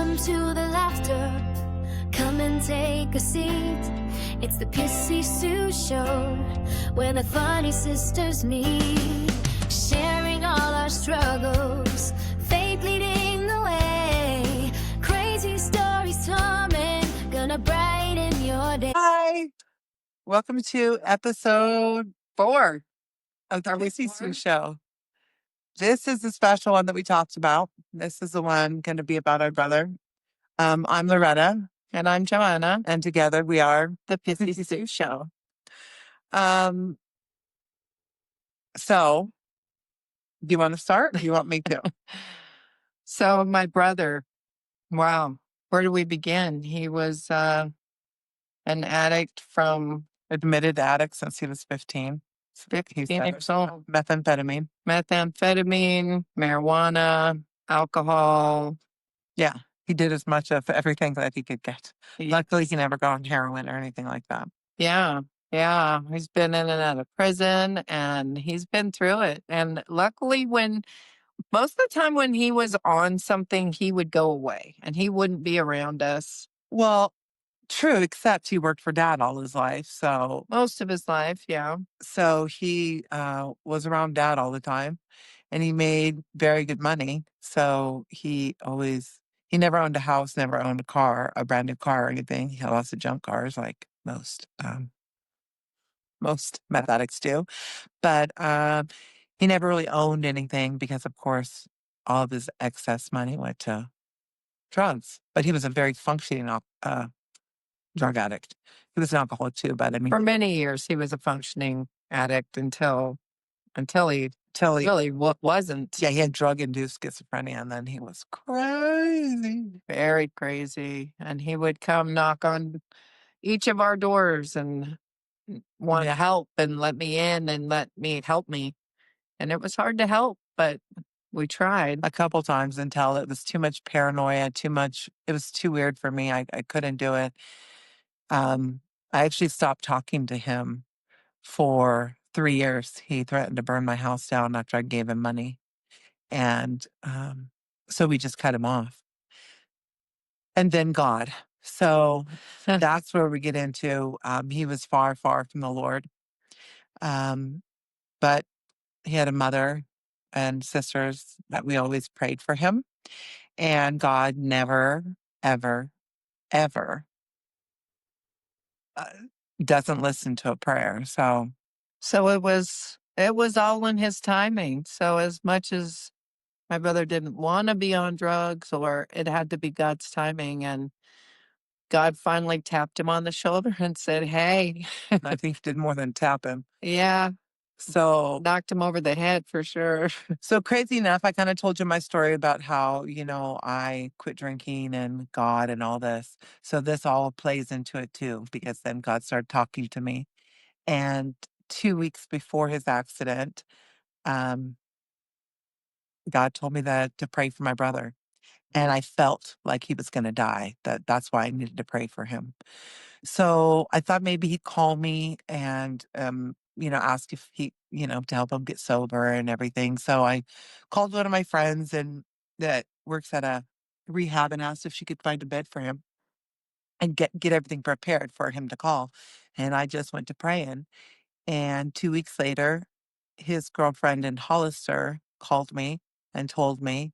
Welcome to the laughter. Come and take a seat. It's the Pissy Sue Show, where the funny sisters meet, sharing all our struggles, faith leading the way, crazy stories coming, gonna brighten your day. Hi, welcome to episode 4 of the Pissy Sue Show. This is the special one that we talked about. This is the one going to be about our brother. I'm Loretta. And I'm Joanna. And together we are the Pissy Sue Show. So, do you want to start? Or do you want me to? So my brother, wow, where do we begin? He was an addict from Admitted addict since he was 15. 15 years old. Methamphetamine. Methamphetamine, marijuana, alcohol. Yeah, he did as much of everything that he could get. Luckily, he never got on heroin or anything like that. Yeah. He's been in and out of prison and he's been through it. And luckily, most of the time when he was on something, he would go away and he wouldn't be around us. Well, true, except he worked for Dad all his life. So most of his life, yeah. So he was around Dad all the time, and he made very good money. So he never owned a house, never owned a car, a brand new car or anything. He had lots of junk cars, like most meth addicts do. But he never really owned anything because, of course, all of his excess money went to drugs. But he was a very functioning drug addict. He was an alcoholic too, but I mean, for many years he was a functioning addict until he really wasn't. Yeah, he had drug-induced schizophrenia, and then he was crazy, very crazy. And he would come knock on each of our doors and want to help and let me in and let me help me. And it was hard to help, but we tried a couple times until it was too much paranoia, it was too weird for me. I couldn't do it. I actually stopped talking to him for 3 years. He threatened to burn my house down after I gave him money. And so we just cut him off. And then God. So that's where we get into, he was far, far from the Lord. But he had a mother and sisters that we always prayed for him. And God never, ever, ever doesn't listen to a prayer. So it was all in his timing. So as much as my brother didn't want to be on drugs, or it had to be God's timing, and God finally tapped him on the shoulder and said, hey. I think he did more than tap him. Yeah. So knocked him over the head for sure. So crazy enough, I kind of told you my story about how, I quit drinking and God and all this. So this all plays into it too, because then God started talking to me. And 2 weeks before his accident, God told me to pray for my brother. And I felt like he was going to die. That's why I needed to pray for him. So I thought maybe he'd call me and, ask if he, to help him get sober and everything. So I called one of my friends that works at a rehab and asked if she could find a bed for him and get everything prepared for him to call. And I just went to praying. And 2 weeks later, his girlfriend in Hollister called me and told me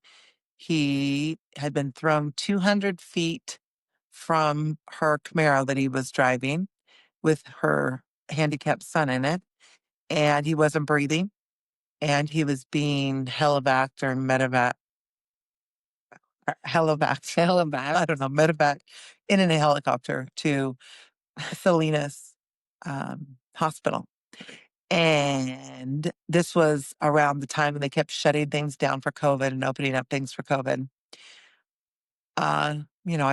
he had been thrown 200 feet from her Camaro that he was driving with her handicapped son in it. And he wasn't breathing. And he was being helevaced or medevac. I don't know, medevac in a helicopter to Salinas Hospital. And this was around the time when they kept shutting things down for COVID and opening up things for COVID. I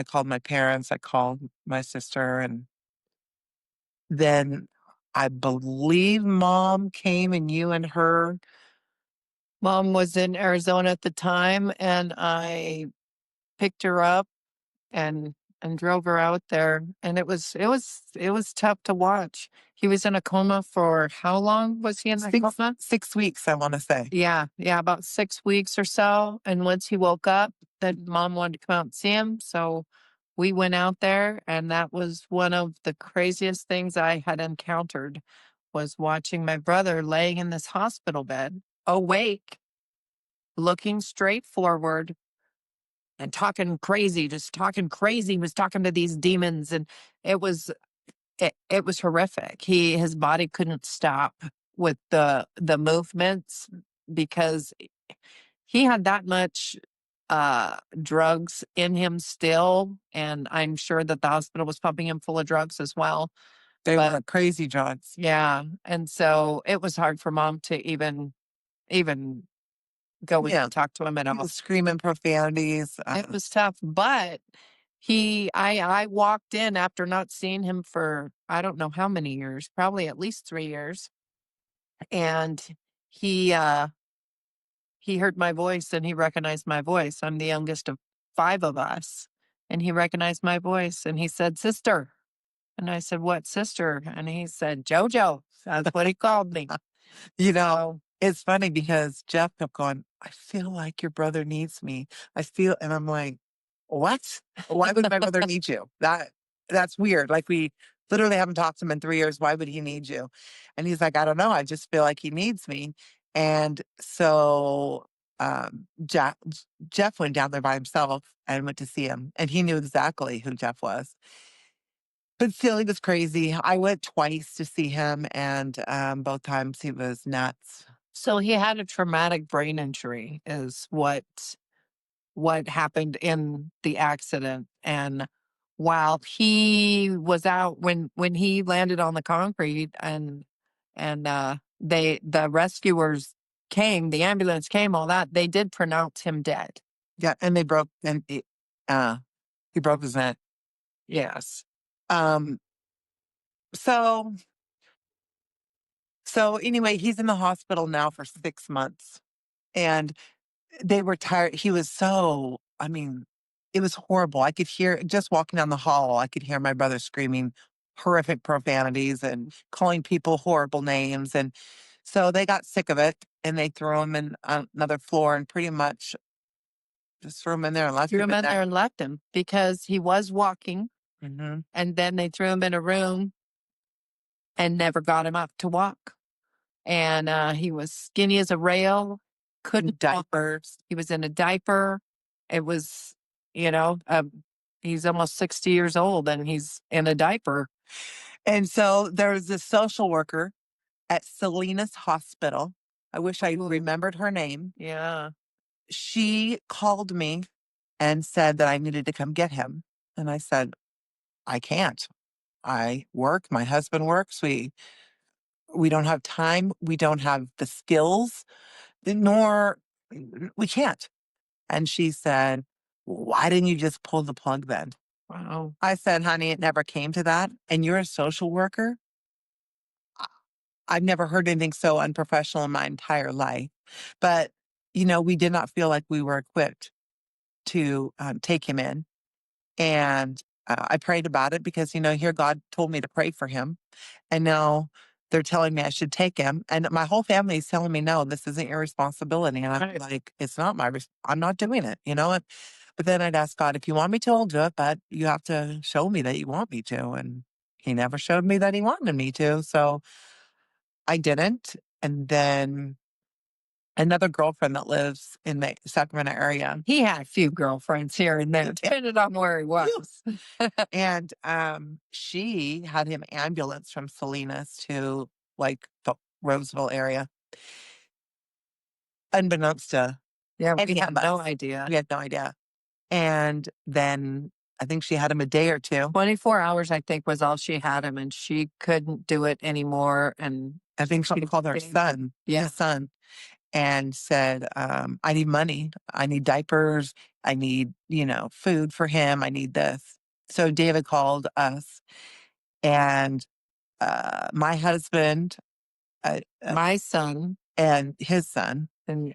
called my parents, I called my sister, and then I believe Mom came and you and her. Mom was in Arizona at the time, and I picked her up and and drove her out there, and it was tough to watch. He was in a coma for how long was he in that Six coma? 6 weeks, I want to say. Yeah, yeah, about 6 weeks or so. And once he woke up, then mom wanted to come out and see him. So we went out there, and that was one of the craziest things I had encountered was watching my brother laying in this hospital bed, awake, looking straight forward and talking crazy, just talking crazy. He was talking to these demons, and it was it was horrific. His body couldn't stop with the movements because he had that much drugs in him still, and I'm sure that the hospital was pumping him full of drugs as well. They But were crazy drugs. yeah, and so it was hard for mom to even go in Yeah. and talk to him at He all. was screaming profanities. It was tough, but I walked in after not seeing him for I don't know how many years, probably at least 3 years, and he, uh he heard my voice and he recognized my voice. I'm the youngest of 5 of us, and he recognized my voice and he said, "Sister." And I said, "What sister?" And he said, "JoJo." That's what he called me. You know, So it's funny because Jeff kept going, "I feel like your brother needs me. I feel," and I'm like, "What? Why would my brother need you? That's weird. Like we literally haven't talked to him in 3 years. Why would he need you?" And he's like, "I don't know. I just feel like he needs me." And so Jeff went down there by himself and went to see him, and he knew exactly who Jeff was. But still, he was crazy. I went twice to see him, and both times he was nuts. so he had a traumatic brain injury is what happened in the accident. And while he was out when he landed on the concrete and the rescuers came, the ambulance came, all that, they did pronounce him dead. Yeah, and he broke his neck. Yes. Um, so so anyway, he's in the hospital now for 6 months, and they were tired. He was so, I mean, it was horrible. I could hear just walking down the hall. I could hear my brother screaming horrific profanities and calling people horrible names, and so they got sick of it and they threw him in another floor and pretty much just threw him in there and left Threw him him in in there. there and left him because he was walking, Hmm. and then they threw him in a room and never got him up to walk. And he was skinny as a rail, couldn't walk. Diapers. He was in a diaper. It was, you know, he's almost 60 years old and he's in a diaper. And so there was this social worker at Salinas Hospital. I wish I Ooh. remembered her name. Yeah. She called me and said that I needed to come get him. And I said, I can't. I work. My husband works. We don't have time. We don't have the skills, nor we can't. And she said, why didn't you just pull the plug then? Wow. I said, honey, it never came to that. And you're a social worker. I've never heard anything so unprofessional in my entire life. But, we did not feel like we were equipped to take him in. And I prayed about it because, here God told me to pray for him. And now they're telling me I should take him. And my whole family is telling me, no, this isn't your responsibility. And I'm Right. like, it's not I'm not doing it. But then I'd ask God, if you want me to, I'll do it. But you have to show me that you want me to. And he never showed me that he wanted me to. So I didn't. And then another girlfriend that lives in the Sacramento area. He had a few girlfriends here and there, depending on where he was. And she had him ambulance from Salinas to like the Roseville area, unbeknownst to Yeah, we any had of no us. idea. We had no idea. And then I think she had him a day or two. 24 hours, I think, was all she had him, and she couldn't do it anymore. And I think she called her son, Yeah. his son, and said, I need money. I need diapers. I need, food for him. I need this. So David called us, and my husband, My son and his son and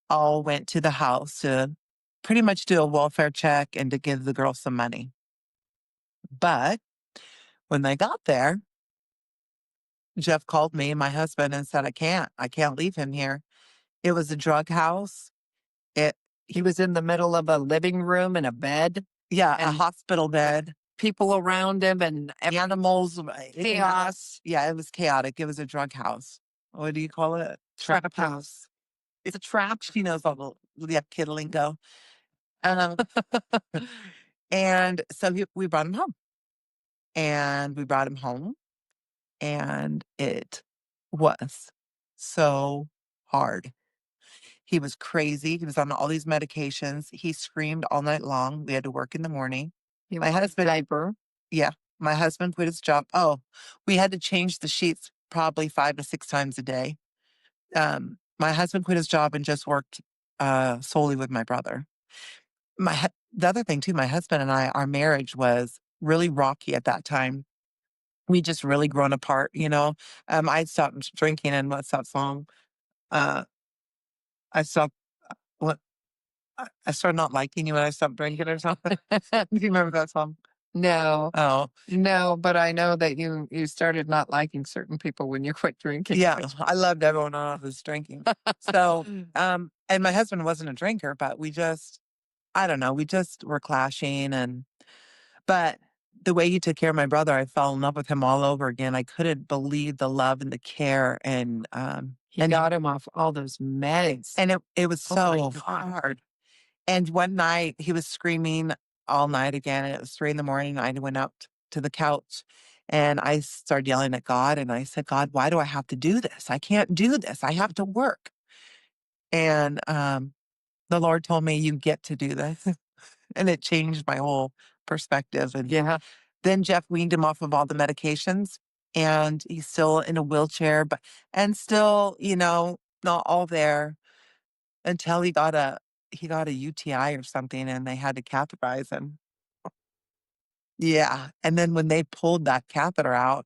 all went to the house to pretty much do a welfare check and to give the girl some money. But when they got there, Jeff called me, my husband, and said, I can't leave him here. It was a drug house. It, He was in the middle of a living room in a bed, yeah, a and hospital bed, people around him, and animals, chaos. yeah, it was chaotic. It was a drug house. What do you call it? Trap house. It's a trap. She knows all the kid lingo. Um, and so we brought him home. And we brought him home. And it was so hard. He was crazy. He was on all these medications. He screamed all night long. We had to work in the morning. He My was a husband, diaper. yeah, my husband quit his job. Oh, we had to change the sheets probably 5 to 6 times a day. My husband quit his job and just worked solely with my brother. The other thing too, my husband and I, our marriage was really rocky at that time. We just really grown apart, you know. I stopped drinking, and what's that song? Uh, I stopped. What I started not liking you when I stopped drinking, or something. Do you remember that song? No, Oh, no, but I know that you started not liking certain people when you quit drinking. yeah. I loved everyone else was drinking. So, and my husband wasn't a drinker, but I don't know, we just were clashing, but the way he took care of my brother, I fell in love with him all over again. I couldn't believe the love and the care, He got him off all those meds. and it was Oh my so God. hard. And one night he was screaming all night again, and it was 3 in the morning. I went out to the couch and I started yelling at God, and I said, God, why do I have to do this? I can't do this. I have to work. And the Lord told me, you get to do this. And it changed my whole perspective. And Yeah. then Jeff weaned him off of all the medications, and he's still in a wheelchair, and still, not all there until he got a UTI or something, and they had to catheterize him. Yeah. And then when they pulled that catheter out,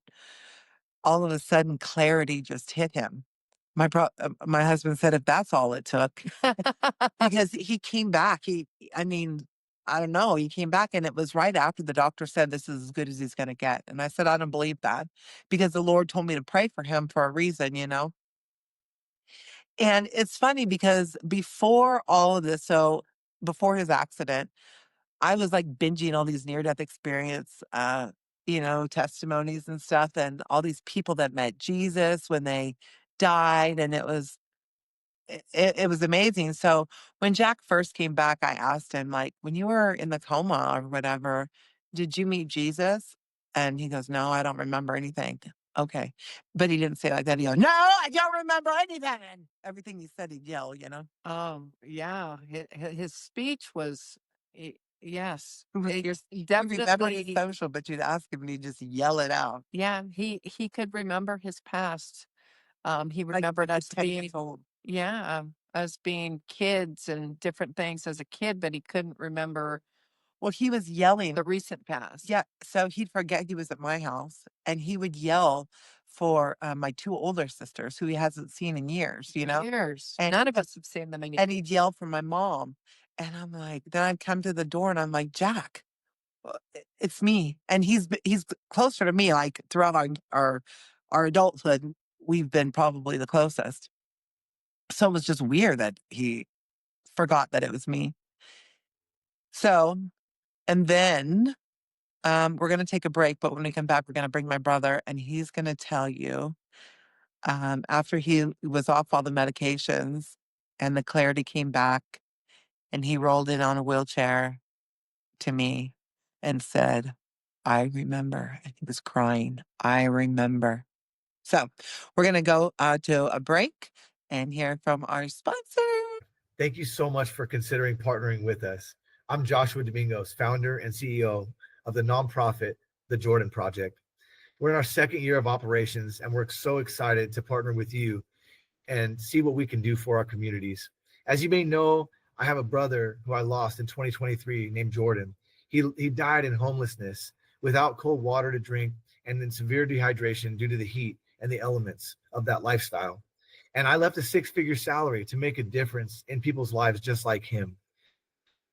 all of a sudden clarity just hit him. My husband said if that's all it took, because he came back. I mean, I don't know. He came back, and it was right after the doctor said this is as good as he's going to get. And I said, I don't believe that, because the Lord told me to pray for him for a reason. And it's funny because before all of this, so before his accident, I was like binging all these near death experience, testimonies and stuff, and all these people that met Jesus when they died. And it was amazing. So when Jack first came back, I asked him, like, when you were in the coma or whatever, did you meet Jesus? And he goes, no, I don't remember anything. Okay. But he didn't say it like that. He goes, no, I don't remember anything. Everything he said, he'd yell. Yeah. His speech was, yes, You're definitely remembering social, but you'd ask him and he'd just yell it out. Yeah, he could remember his past. He Like remembered he was us 10 being, years old. yeah, us being kids and different things as a kid, but he couldn't remember Well, he was yelling. the recent past. Yeah, so he'd forget he was at my house, and he would yell for, my 2 older sisters who he hasn't seen in years. Years. And None of us have seen them in and he'd yell for my mom, and I'm like, then I'd come to the door, and I'm like, "Jack, it's me." And he's closer to me, like, throughout our adulthood, we've been probably the closest. So it was just weird that he forgot that it was me. So, and then we're going to take a break, but when we come back, we're going to bring my brother, and he's going to tell you, after he was off all the medications and the clarity came back, and he rolled in on a wheelchair to me and said, I remember. And he was crying. I remember. So we're going to go to a break and hear from our sponsor. Thank you so much for considering partnering with us. I'm Joshua Domingos, founder and CEO of the nonprofit, The Jordan Project. We're in our second year of operations, and we're so excited to partner with you and see what we can do for our communities. As you may know, I have a brother who I lost in 2023 named Jordan. He died in homelessness, without cold water to drink, and in severe dehydration due to the heat and the elements of that lifestyle. And I left a 6-figure salary to make a difference in people's lives just like him.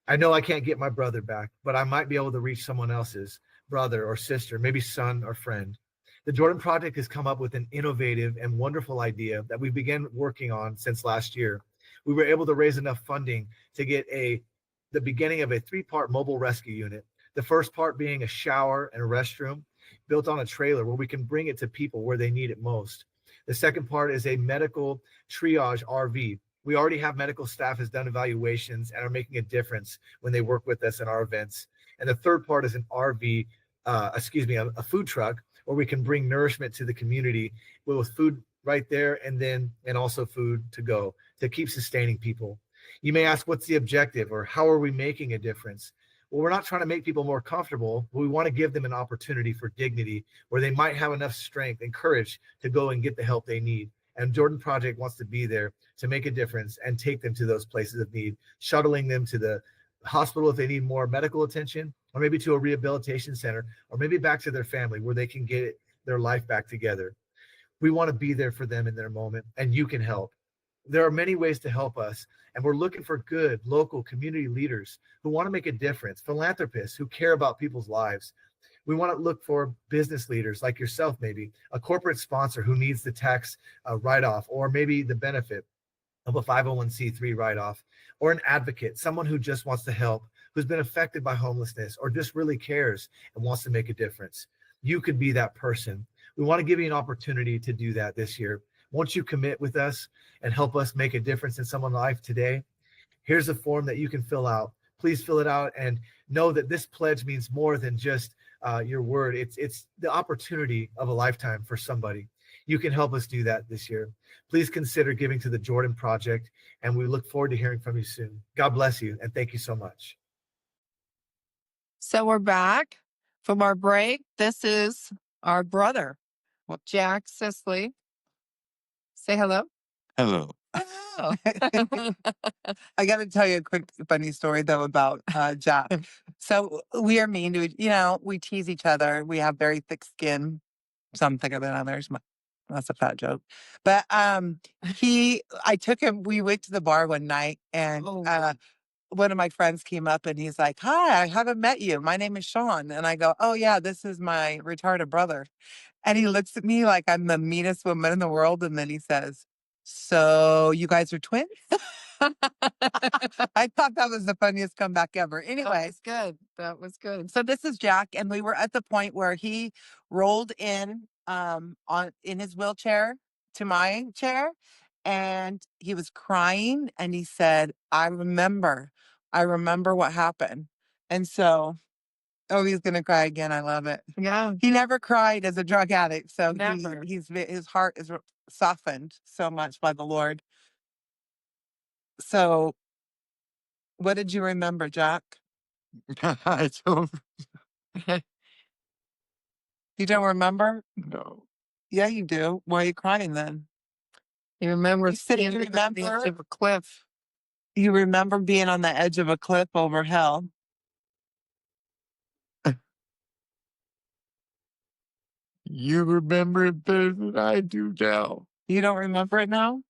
I know I can't get my brother back, but I might be able to reach someone else's. brother or sister, maybe son or friend. The Jordan Project has come up with an innovative and wonderful idea that we began working on since last year. We were able to raise enough funding to get the beginning of a 3-part mobile rescue unit. The first part being a shower and a restroom built on a trailer where we can bring it to people where they need it most. The second part is a medical triage RV. We already have medical staff has done evaluations and are making a difference when they work with us in our events. And the third part is an RV, a food truck where we can bring nourishment to the community with food right there and also food to go to keep sustaining people. You may ask, what's the objective or how are we making a difference? Well, we're not trying to make people more comfortable, but we want to give them an opportunity for dignity where they might have enough strength and courage to go and get the help they need. And Jordan Project wants to be there to make a difference and take them to those places of need, shuttling them to the hospital if they need more medical attention, or maybe to a rehabilitation center, or maybe back to their family where they can get their life back together. We want to be there for them in their moment, and you can help. There are many ways to help us, and we're looking for good local community leaders who want to make a difference, philanthropists who care about people's lives. We want to look for business leaders like yourself, maybe a corporate sponsor who needs the tax write-off or maybe the benefit of a 501c3 write-off, or an advocate, someone who just wants to help, who's been affected by homelessness or just really cares and wants to make a difference. You could be that person. We want to give you an opportunity to do that this year. Once you commit with us and help us make a difference in someone's life today, here's a form that you can fill out. Please fill it out and know that this pledge means more than just your word. It's the opportunity of a lifetime for somebody. You can help us do that this year. Please consider giving to the Jordan Project, and we look forward to hearing from you soon. God bless you, and thank you so much. So we're back from our break. This is our brother, Jack Sisley. Say hello. Hello. Oh. I got to tell you a quick funny story though about Jack. So we are mean to, we tease each other. We have very thick skin, some thicker than others. That's a fat joke. But I took him. We went to the bar one night, and one of my friends came up and he's like, "Hi, I haven't met you. My name is Sean." And I go, "Oh yeah, this is my retarded brother." And he looks at me like I'm the meanest woman in the world, and then he says, "So you guys are twins?" I thought that was the funniest comeback ever. Anyway, good. That was good. so this is Jack, and we were at the point where he rolled in in his wheelchair to my chair, and he was crying, and he said, I remember what happened." And so, oh, he's gonna cry again. I love it. Yeah. He never cried as a drug addict, so Never. his heart is softened so much by the Lord. So, what did you remember, Jack? I don't You don't remember? know. Yeah, you do. Why are you crying then? You remember You said you standing on the edge remember? of a cliff. You remember being on the edge of a cliff over hill. You remember it better than I do now. You don't remember it now?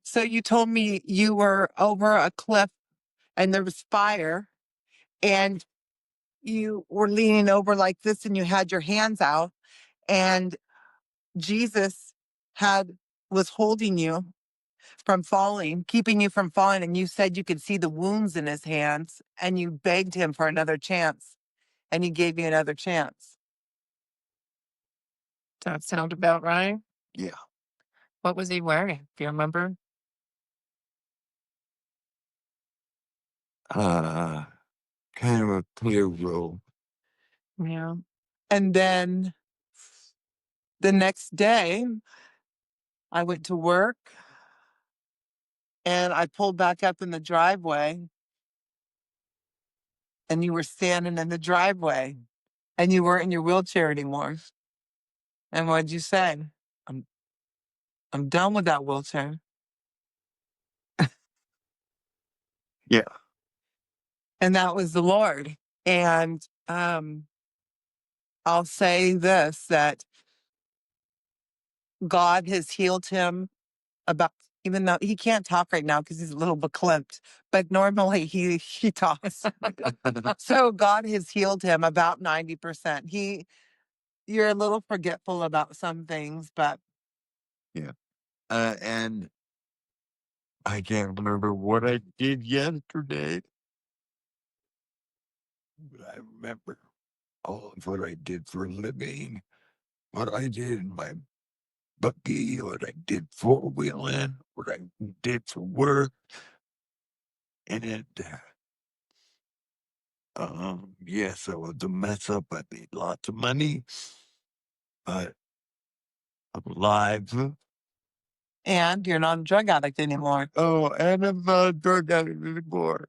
So you told me you were over a cliff and there was fire and you were leaning over like this and you had your hands out and Jesus was holding you from falling, keeping you from falling, and you said you could see the wounds in his hands and you begged him for another chance and he gave you another chance. Does that sound about right? Yeah. What was he wearing? Do you remember? Kind of a clear robe. Yeah. And then the next day, I went to work and I pulled back up in the driveway and you were standing in the driveway and you weren't in your wheelchair anymore. And what'd you say? I'm done with that wheelchair. Yeah. And that was the Lord. And I'll say this, that God has healed him about even though he can't talk right now because he's a little verklempt, but normally he talks. So God has healed him about 90%. You're a little forgetful about some things, but Yeah. And I can't remember what I did yesterday, but I remember all of what I did for a living, what I did in my buggy, what I did four-wheeling, what I did for work. And yes, I was a mess up. I made lots of money, but I'm alive. and you're not a drug addict anymore. Oh, and I'm not a drug addict anymore.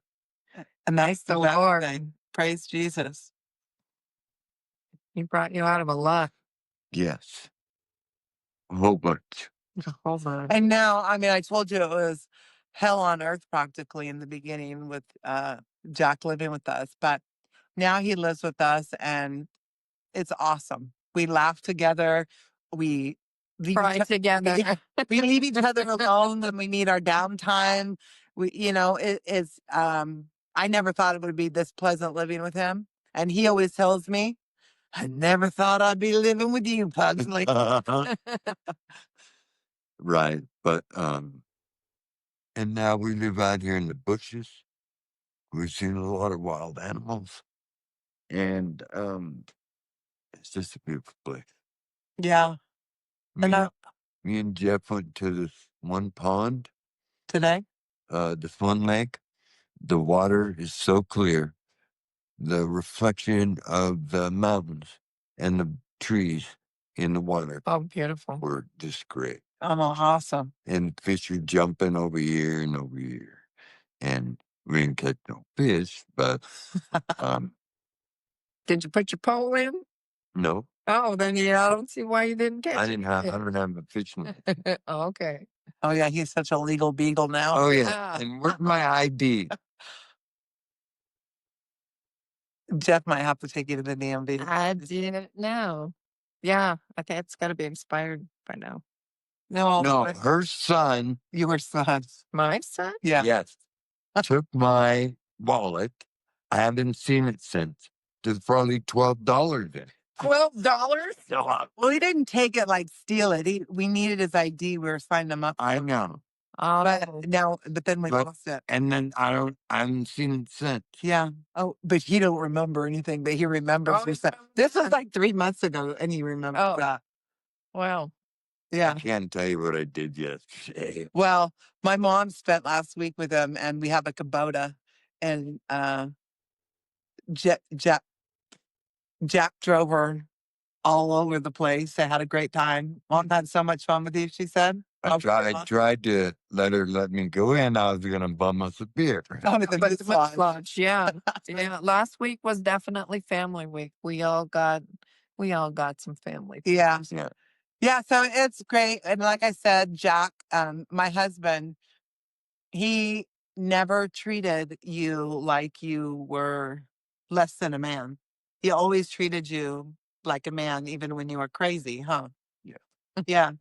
And that's the best Lord. thing. Praise Jesus. He brought you out of a lot. Yes, a whole bunch. Hold on. And now, I mean, I told you it was hell on earth practically in the beginning with Jack living with us, but now he lives with us and it's awesome. We laugh together. We leave Cry together. we leave each other alone when we need our downtime. It's I never thought it would be this pleasant living with him. And he always tells me, I never thought I'd be living with you, Pugsley. Right, but and now we live out here in the bushes. We've seen a lot of wild animals, and it's just a beautiful place. Yeah. Me, And me and Jeff went to this one pond, today, this one lake. The water is so clear. The reflection of the mountains and the trees in the water Oh, beautiful. were just great. awesome. And fish are jumping over here and over here. And we didn't catch no fish, but Did you put your pole in? no, Oh, then I don't see why you didn't catch I don't have a fishing. it. Okay. Oh yeah, he's such a legal beagle now. Oh yeah, Ah. and where's my ID? Jeff might have to take you to the DMV. I didn't know. Yeah, I think it's got to be expired by now. No, No, her son, your son. My son? Yeah. yes, took my wallet. I haven't seen it since. There's probably $12 in it. $12? Well, he didn't take it like steal it. We needed his ID. We were signing him up. I know, But then we But- lost it. and then I haven't seen it since. Yeah. Oh, but he don't remember anything. But he remembers. Oh, he This was like 3 months ago, and he remembers Oh. that. Well, Yeah. I can't tell you what I did yesterday. Well, my mom spent last week with him, and we have a Kubota, and Jack drove her all over the place. They had a great time. Mom had so much fun with you, she said. I tried to let me go in. I was gonna bum us a beer. Oh, with the but Moose the Moose Lodge. Lodge, yeah. Yeah. Last week was definitely family week. We all got some family. Yeah. Yeah. Yeah, so it's great. And like I said, Jack, my husband, he never treated you like you were less than a man. He always treated you like a man, even when you were crazy, huh? Yeah. Yeah.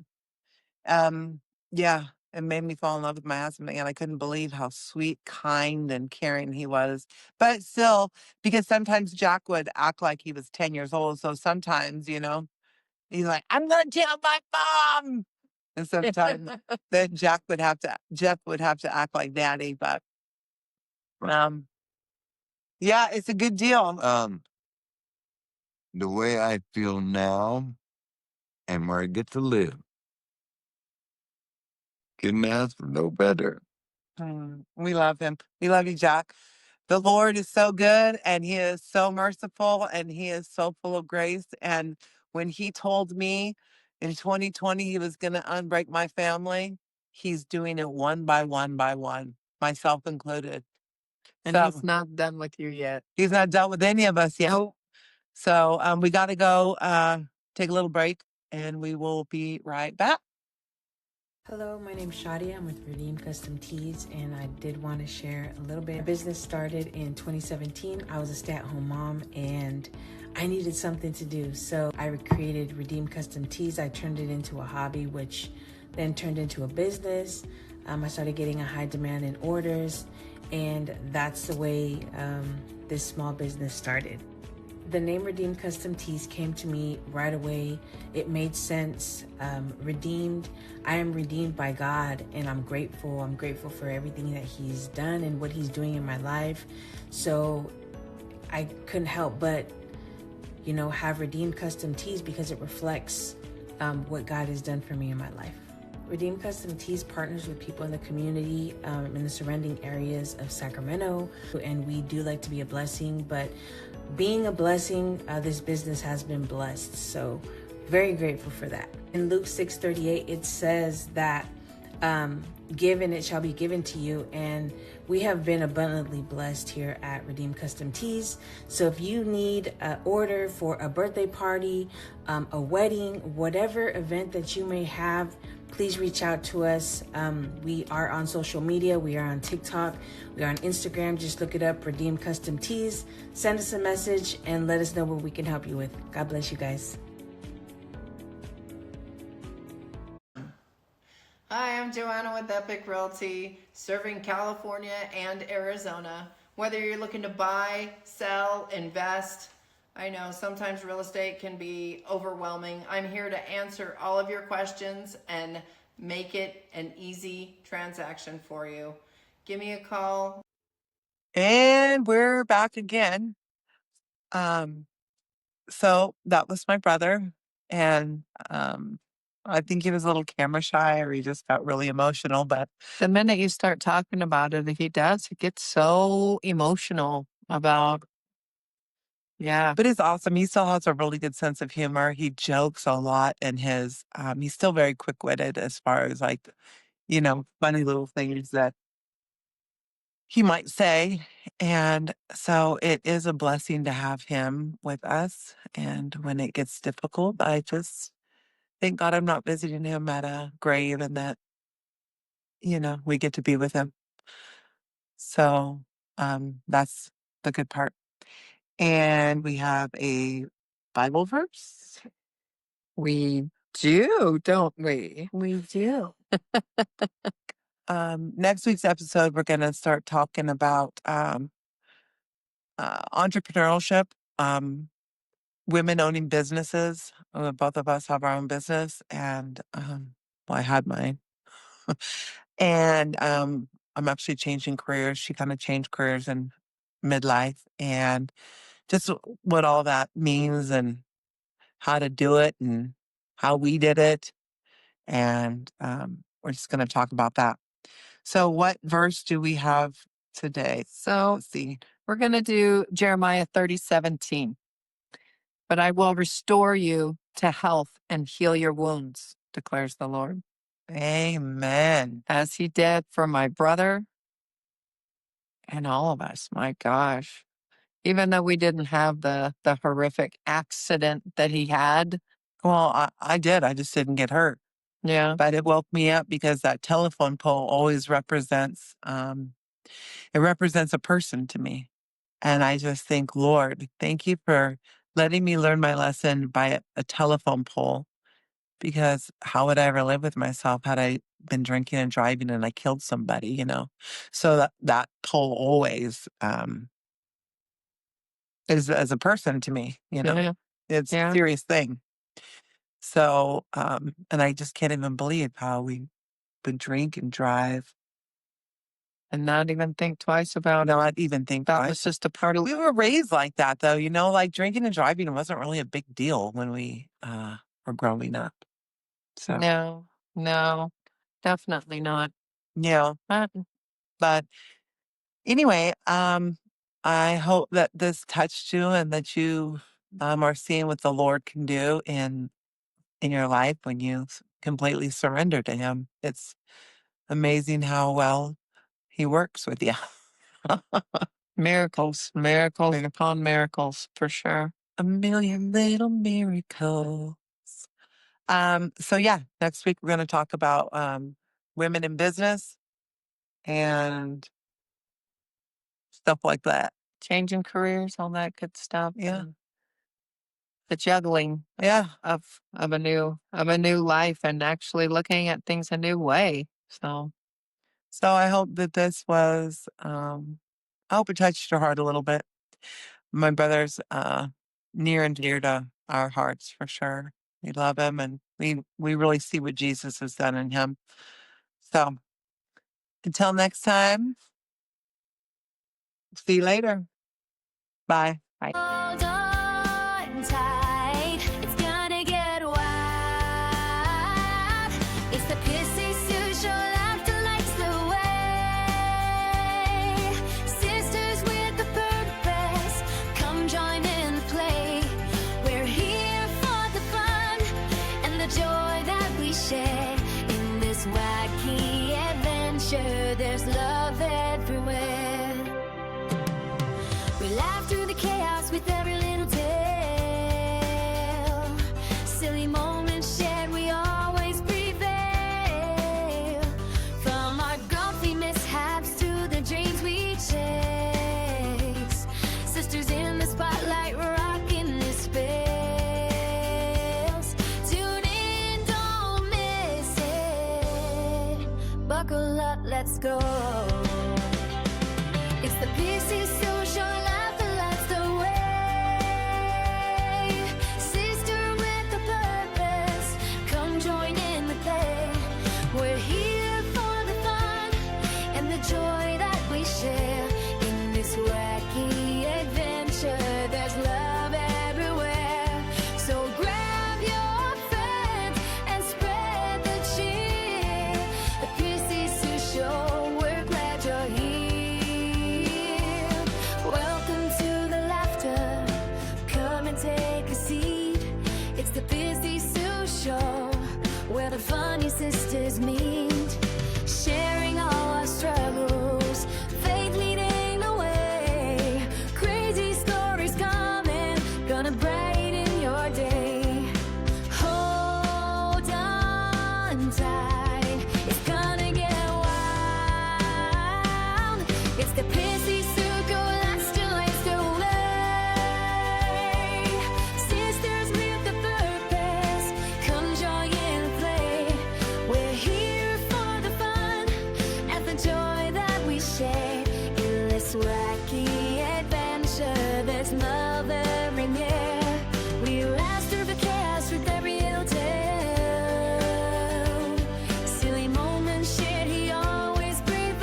Yeah. It made me fall in love with my husband again. I couldn't believe how sweet, kind, and caring he was. But still, because sometimes Jack would act like he was 10 years old. So sometimes, he's like, I'm gonna tell my mom. And sometimes then Jeff would have to act like daddy, but yeah, it's a good deal. The way I feel now and where I get to live, couldn't ask for no better. We love him. We love you, Jack. The Lord is so good and he is so merciful and he is so full of grace. And when he told me in 2020 he was going to unbreak my family, he's doing it one by one by one, myself included. And he's not done with you yet. He's not done with any of us yet. So we got to go take a little break and we will be right back. Hello, my name's Shadia. I'm with Redeem Custom Tees, and I did want to share a little bit. My business started in 2017. I was a stay-at-home mom, and I needed something to do. So I created Redeem Custom Tees. I turned it into a hobby, which then turned into a business. I started getting a high demand in orders, and that's the way this small business started. The name Redeemed Custom Tees came to me right away. It made sense. Redeemed, I am redeemed by God, and I'm grateful. I'm grateful for everything that He's done and what He's doing in my life. So I couldn't help but, have Redeemed Custom Tees because it reflects what God has done for me in my life. Redeemed Custom Tees partners with people in the community in the surrounding areas of Sacramento, and we do like to be a blessing, but being a blessing, this business has been blessed, so very grateful for that. In Luke 6:38, it says that give and it shall be given to you, and we have been abundantly blessed here at Redeemed Custom Tees. So if you need an order for a birthday party, a wedding, whatever event that you may have, please reach out to us. We are on social media. We are on TikTok. We are on Instagram. Just look it up, Redeemed Custom Tees. Send us a message and let us know what we can help you with. God bless you guys. Hi, I'm Joanna with Epic Realty, serving California and Arizona. Whether you're looking to buy, sell, invest, I know sometimes real estate can be overwhelming. I'm here to answer all of your questions and make it an easy transaction for you. Give me a call. And we're back again. So that was my brother, and I think he was a little camera shy, or he just got really emotional. But The minute you start talking about it, he gets so emotional about, yeah. but it's awesome. He still has a really good sense of humor. He jokes a lot, and he's still very quick witted as far as like, funny little things that he might say. And so it is a blessing to have him with us. And when it gets difficult, I just thank God I'm not visiting him at a grave, and that, we get to be with him. So that's the good part. And we have a Bible verse. We do, don't we? We do. Next week's episode, we're going to start talking about entrepreneurship, women owning businesses. Both of us have our own business, and well, I had mine. And I'm actually changing careers. She kind of changed careers in midlife, and just what all that means, and how to do it, and how we did it. And we're just going to talk about that. So, what verse do we have today? So Let's see. we're going to do Jeremiah 30:17. But I will restore you to health and heal your wounds, declares the Lord. Amen. As he did for my brother and all of us. My gosh. Even though we didn't have the horrific accident that he had. Well, I did. I just didn't get hurt. Yeah. But it woke me up because that telephone pole always represents it represents a person to me. And I just think, Lord, thank you for letting me learn my lesson by a telephone pole, because how would I ever live with myself had I been drinking and driving and I killed somebody? So that pole always is as a person to me. Yeah. It's a Yeah. serious thing. So and I just can't even believe how we would drink and drive. And not even think twice about it. Not even think That twice. was just a part of We were raised like that, though. Like drinking and driving wasn't really a big deal when we were growing up. So No, definitely not. yeah. But anyway, I hope that this touched you, and that you are seeing what the Lord can do in your life when you completely surrender to Him. It's amazing how well He works with you. Miracles upon miracles, for sure. A million little miracles. So yeah, next week we're going to talk about women in business and stuff like that. Changing careers, all that good stuff. Yeah. And the juggling Yeah. of a new life, and actually looking at things a new way. So So I hope that this was, I hope it touched your heart a little bit. My brother's near and dear to our hearts for sure. We love him and we really see what Jesus has done in him. So until next time, see you later. Bye. Bye. Hold on tight, it's gonna get wild. It's the pissy social laughter lights the way. Sisters with a purpose, come join in the play. We're here for the fun and the joy that we share. In this wacky adventure, there's love everywhere. We laugh through the chaos with every little tale. Silly moments shared, we always prevail. From our golfy mishaps to the dreams we chase. Sisters in the spotlight, rocking this space. Tune in, don't miss it. Buckle up, let's go. It's the PC social laughter lights the way. Sister with a purpose, come join in the play. We're here for the fun and the joy that we share. In this wacky adventure, there's love everywhere. So grab your friends and spread the cheer. The PC Show, we're glad you're here. Welcome to the laughter. Come and take a seat. It's the Busy Sue Show, where the funny sisters meet, sharing all our struggles, faith leading the way. Crazy stories coming, gonna brighten your day. Hold on tight, it's gonna get wild. It's the Pissy Suko Laughter Lights the way. Sisters with a purpose, come join in the play. We're here for the fun and the joy that we share. In this wacky adventure, there's love everywhere. We rise through the chaos with every ill tale. Silly moments shared, he always prevail.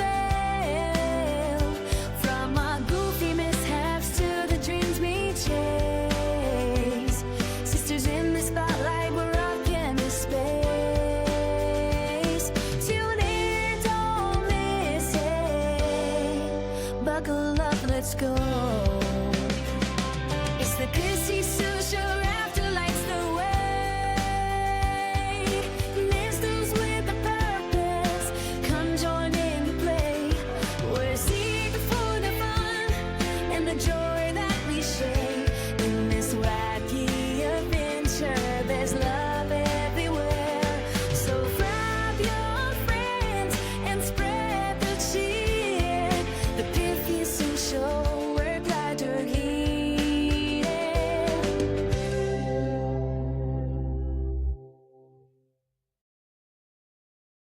From our goofy mishaps to the dreams we chase. Sisters in the spotlight, we're rocking this space. Tune in, don't miss it. Buckle up, let's go.